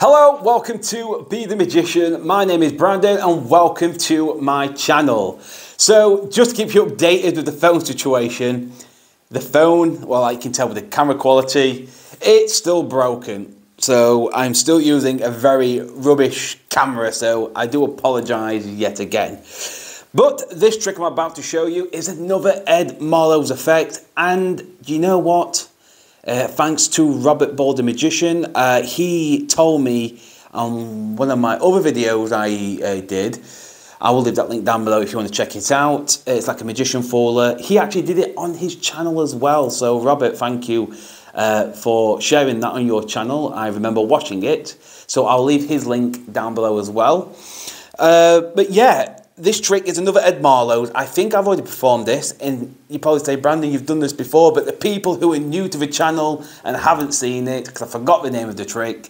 Hello, welcome to Be The Magician. My name is Brandon and welcome to my channel. So just to keep you updated with the phone situation, the phone, well, you can tell with the camera quality, it's still broken. So I'm still using a very rubbish camera, so I do apologise yet again. But this trick I'm about to show you is another Ed Marlowe's effect, and you know what? Thanks to Robert Ball the Magician, he told me on one of my other videos I did. I will leave that link down below if you want to check it out. It's like a magician faller. He actually did it on his channel as well. So Robert, thank you for sharing that on your channel. I remember watching it. So I'll leave his link down below as well. But yeah, this trick is another Ed Marlowe's. I think I've already performed this, and you probably say, Brandon, you've done this before, but the people who are new to the channel and haven't seen it, because I forgot the name of the trick,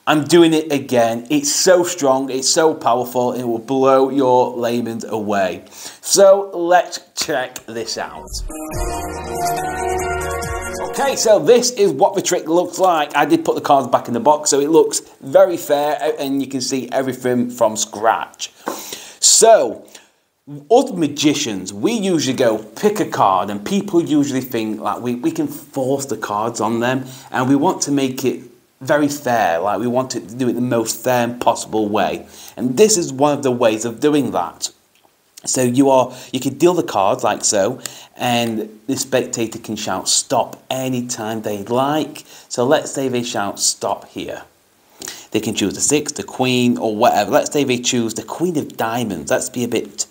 I'm doing it again. It's so strong, it's so powerful, it will blow your layman away. So let's check this out. Okay, so this is what the trick looks like. I did put the cards back in the box, so it looks very fair, and you can see everything from scratch. So, us magicians, we usually go pick a card, and people usually think like we can force the cards on them, and we want to make it very fair, like we want to do it the most fair possible way. And this is one of the ways of doing that. So you can deal the cards like so, and the spectator can shout stop anytime they like. So let's say they shout stop here. They can choose the 6, the queen, or whatever. Let's say they choose the queen of diamonds. Let's be a bit,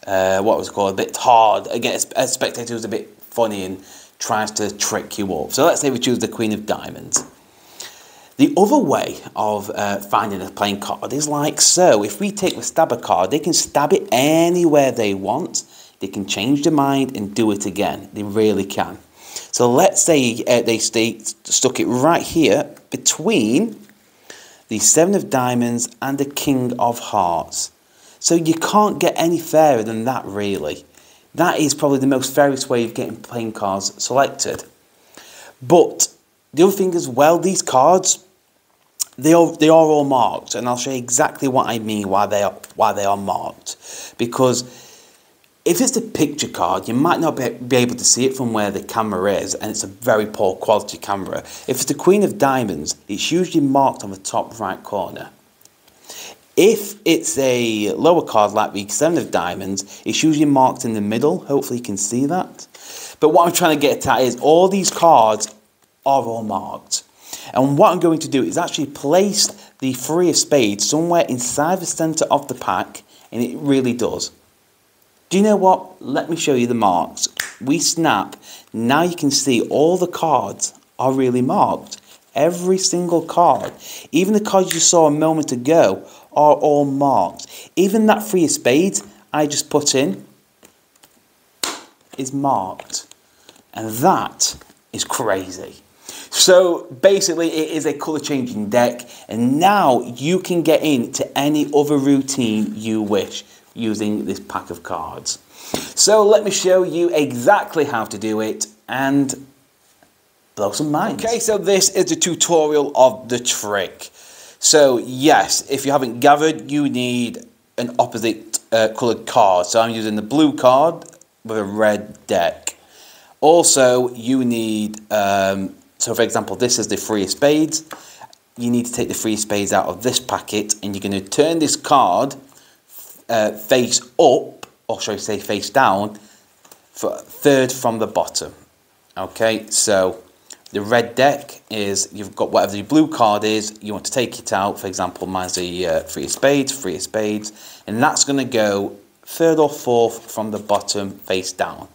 what was it called, a bit hard. Again, a spectator who's a bit funny and tries to trick you up. So let's say we choose the queen of diamonds. The other way of finding a playing card is like so. If we take the stabber card, they can stab it anywhere they want. They can change their mind and do it again. They really can. So let's say they stuck it right here between the 7 of diamonds and the king of hearts. So you can't get any fairer than that, really. That is probably the most fairest way of getting playing cards selected. But the other thing as well, these cards, they are all marked, and I'll show you exactly what I mean why they are marked. Because if it's a picture card, you might not be able to see it from where the camera is, and it's a very poor quality camera. If it's the Queen of Diamonds, it's usually marked on the top right corner. If it's a lower card like the 7 of Diamonds, it's usually marked in the middle. Hopefully you can see that. But what I'm trying to get at is all these cards are all marked. And what I'm going to do is actually place the 3 of spades somewhere inside the centre of the pack, and it really does. Do you know what? Let me show you the marks. We snap. Now you can see all the cards are really marked. Every single card. Even the cards you saw a moment ago are all marked. Even that 3 of spades I just put in is marked. And that is crazy. So basically it is a colour changing deck, and now you can get into any other routine you wish using this pack of cards. So let me show you exactly how to do it and blow some minds. Okay, so this is the tutorial of the trick. So yes, if you haven't gathered, you need an opposite coloured card. So I'm using the blue card with a red deck. Also, you need, so for example, this is the 3 of spades. You need to take the 3 of spades out of this packet, and you're going to turn this card face up, or should I say face down, for third from the bottom. Okay, so the red deck is, you've got whatever the blue card is, you want to take it out. For example, mine's the 3 of spades, and that's going to go third or fourth from the bottom face down.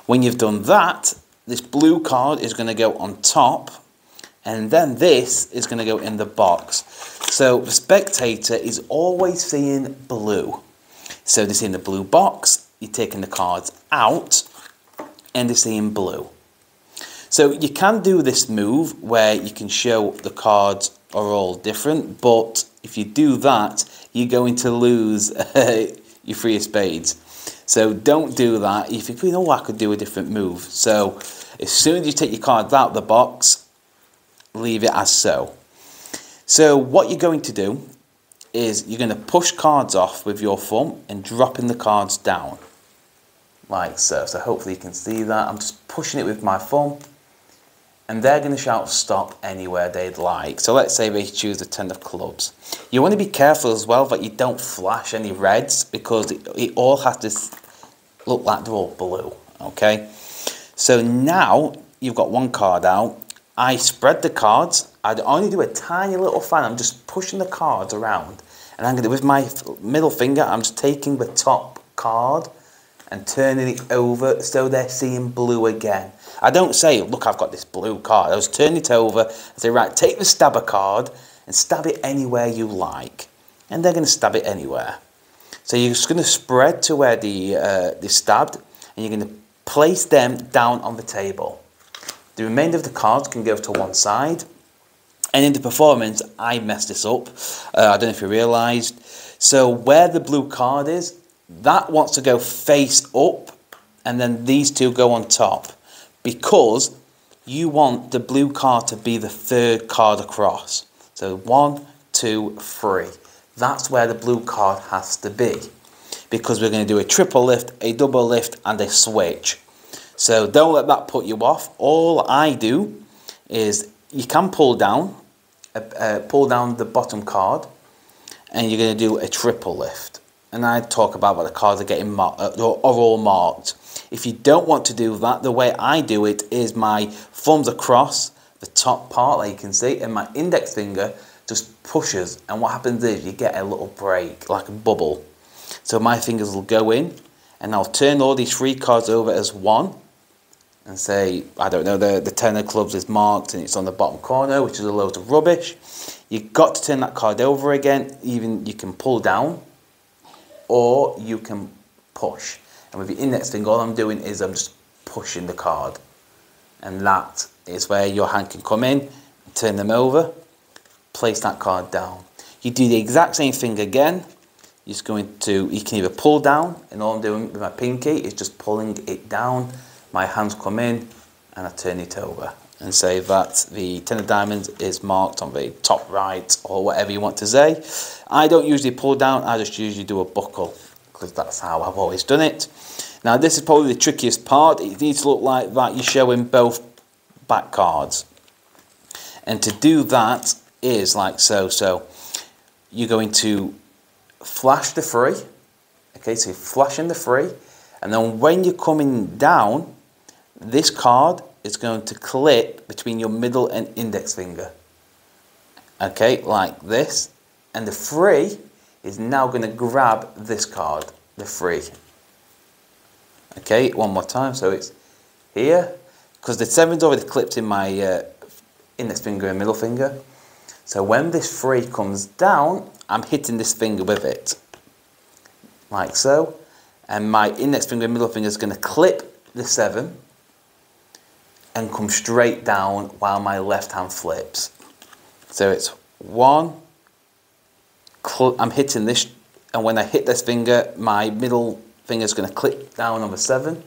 When you've done that, this blue card is going to go on top, and then this is going to go in the box. So the spectator is always seeing blue. So they're seeing the blue box, you're taking the cards out, and they're seeing blue. So you can do this move where you can show the cards are all different, but if you do that, you're going to lose your 3 of spades. So don't do that. You think, you know what, I could do a different move. So as soon as you take your cards out of the box, leave it as so. So what you're going to do is you're going to push cards off with your thumb and dropping the cards down. Like so. So hopefully you can see that. I'm just pushing it with my thumb. And they're going to shout stop anywhere they'd like. So let's say they choose the 10 of clubs. You want to be careful as well that you don't flash any reds, because it all has to look like they're all blue. Okay? So now you've got one card out. I spread the cards. I'd only do a tiny little fan. I'm just pushing the cards around. And I'm going to, with my middle finger, I'm just taking the top card and turning it over so they're seeing blue again. I don't say, look, I've got this blue card. I just turn it over and say, right, take the stabber card and stab it anywhere you like. And they're going to stab it anywhere. So you're just going to spread to where they stabbed, and you're going to place them down on the table. The remainder of the cards can go to one side. And in the performance, I messed this up. I don't know if you realised. So where the blue card is, that wants to go face up, and then these two go on top, because you want the blue card to be the third card across. So 1, 2, 3. That's where the blue card has to be, because we're going to do a triple lift, a double lift, and a switch. So don't let that put you off. All I do is you can pull down the bottom card, and you're going to do a triple lift. And I talk about what the cards are getting marked, are all marked. If you don't want to do that, the way I do it is my thumbs across the top part, like you can see, and my index finger just pushes. And what happens is you get a little break, like a bubble. So my fingers will go in, and I'll turn all these 3 cards over as one, and say, I don't know, the 10 of clubs is marked and it's on the bottom corner, which is a load of rubbish. You've got to turn that card over again. Even you can pull down, or you can push. And with the index finger, all I'm doing is I'm just pushing the card. And that is where your hand can come in, turn them over, place that card down. You do the exact same thing again. You're just going to, you can either pull down, and all I'm doing with my pinky is just pulling it down. My hands come in, and I turn it over. And say that the 10 of diamonds is marked on the top right, or whatever you want to say. I don't usually pull down, I just usually do a buckle, because that's how I've always done it. Now this is probably the trickiest part. It needs to look like that you're showing both back cards. And to do that is like so. So you're going to flash the 3. Okay, so you're flashing the 3. And then when you're coming down, this card is going to clip between your middle and index finger. Okay, like this. And the 3 is now going to grab this card, the 3. Okay, one more time. So it's here, because the 7's already clipped in my index finger and middle finger. So when this 3 comes down, I'm hitting this finger with it, like so. And my index finger and middle finger is going to clip the 7 and come straight down while my left hand flips. So it's 1, I'm hitting this, and when I hit this finger, my middle finger is going to clip down on the 7,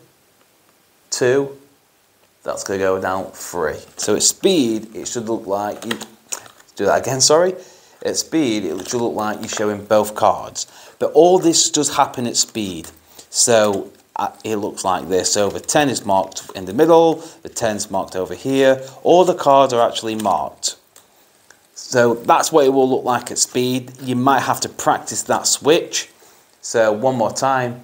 2, that's going to go down 3. So at speed, it should look like, do that again, sorry. At speed, it should look like you're showing both cards. But all this does happen at speed. So it looks like this. So the 10 is marked in the middle, the 10's marked over here. All the cards are actually marked. So that's what it will look like at speed. You might have to practice that switch. So one more time.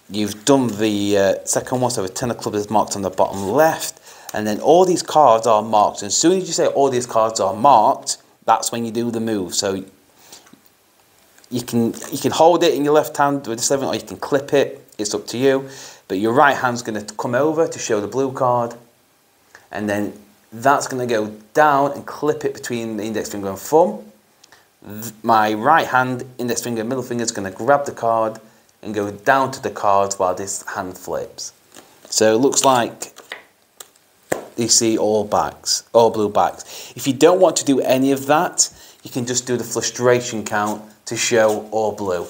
You've done the second one, so the 10 of clubs is marked on the bottom left. And then all these cards are marked. And as soon as you say all these cards are marked, that's when you do the move. So you can hold it in your left hand with the 7, or you can clip it. It's up to you. But your right hand's going to come over to show the blue card. And then that's going to go down and clip it between the index finger and thumb. My right hand, index finger, middle finger is going to grab the card and go down to the cards while this hand flips. So it looks like you see all backs, all blue backs. If you don't want to do any of that, you can just do the frustration count to show all blue.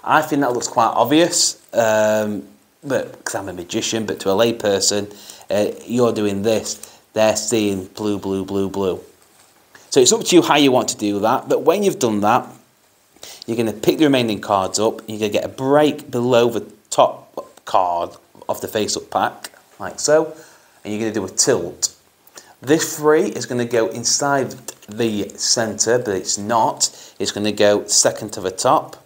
I think that looks quite obvious, but because I'm a magician, but to a lay person, you're doing this, they're seeing blue, blue, blue, blue. So it's up to you how you want to do that, but when you've done that, you're going to pick the remaining cards up, and you're going to get a break below the top card of the face-up pack, like so, and you're going to do a tilt. This 3 is going to go inside the centre, but it's not. It's going to go second to the top,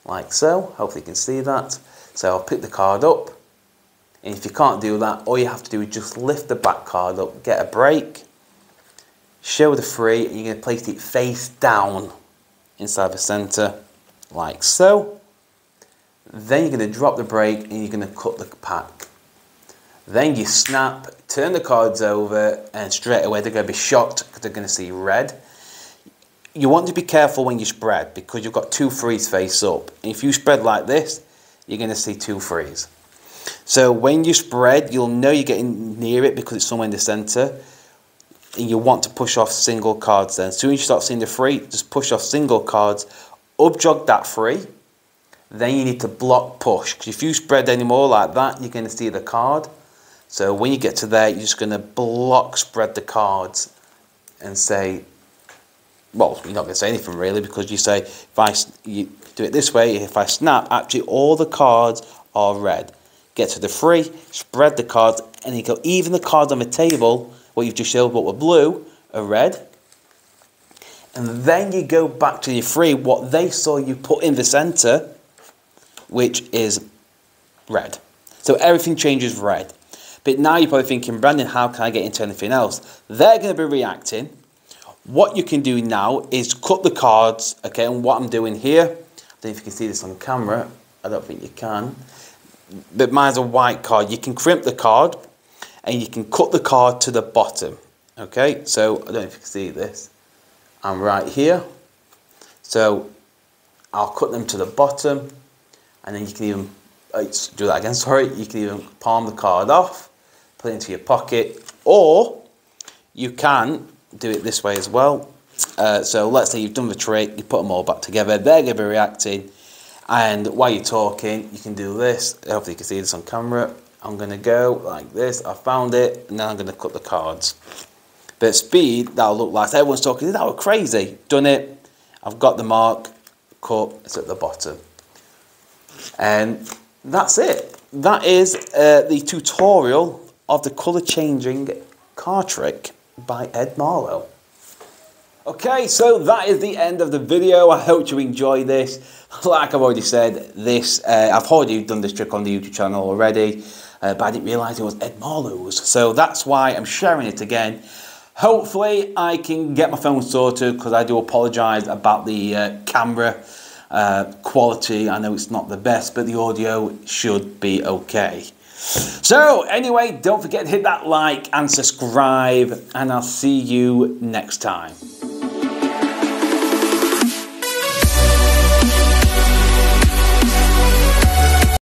like so. Hopefully you can see that. So I'll pick the card up, and if you can't do that, all you have to do is just lift the back card up, get a break, show the 3, and you're going to place it face down inside the centre, like so. Then you're going to drop the break, and you're going to cut the pack. Then you snap, turn the cards over, and straight away they're going to be shocked because they're going to see red. You want to be careful when you spread because you've got 2 3s face up. And if you spread like this, you're going to see 2 3s. So when you spread, you'll know you're getting near it because it's somewhere in the centre. And you want to push off single cards then. As soon as you start seeing the 3, just push off single cards, up-jog that 3. Then you need to block push. Because if you spread any more like that, you're going to see the card. So when you get to there, you're just going to block spread the cards and say, well, you're not going to say anything really because you say, you do it this way, if I snap, actually all the cards are red. Get to the 3, spread the cards, and you go, even the cards on the table, what you've just showed what were blue, are red. And then you go back to your 3, what they saw you put in the centre, which is red. So everything changes red. But now you're probably thinking, Brandon, how can I get into anything else? They're going to be reacting. What you can do now is cut the cards, okay, and what I'm doing here, I don't know if you can see this on camera, I don't think you can, but mine's a white card. You can crimp the card, and you can cut the card to the bottom, okay? So, I don't know if you can see this. I'm right here. So, I'll cut them to the bottom, and then you can even, do that again, sorry, you can even palm the card off, put it into your pocket, or you can do it this way as well. So let's say you've done the trick, you put them all back together, they're going to be reacting, and while you're talking, you can do this. Hopefully you can see this on camera. I'm going to go like this, I found it, and now I'm going to cut the cards. But at speed, that'll look like everyone's talking, that was crazy. Done it, I've got the mark, cut, it's at the bottom. And that's it. That is the tutorial of the colour changing card trick by Ed Marlowe. Okay, so that is the end of the video. I hope you enjoyed this. Like I've already said, I've already done this trick on the YouTube channel already, but I didn't realise it was Ed Marlowe's. So that's why I'm sharing it again. Hopefully I can get my phone sorted because I do apologise about the camera quality. I know it's not the best, but the audio should be okay. So anyway, don't forget to hit that like and subscribe, and I'll see you next time.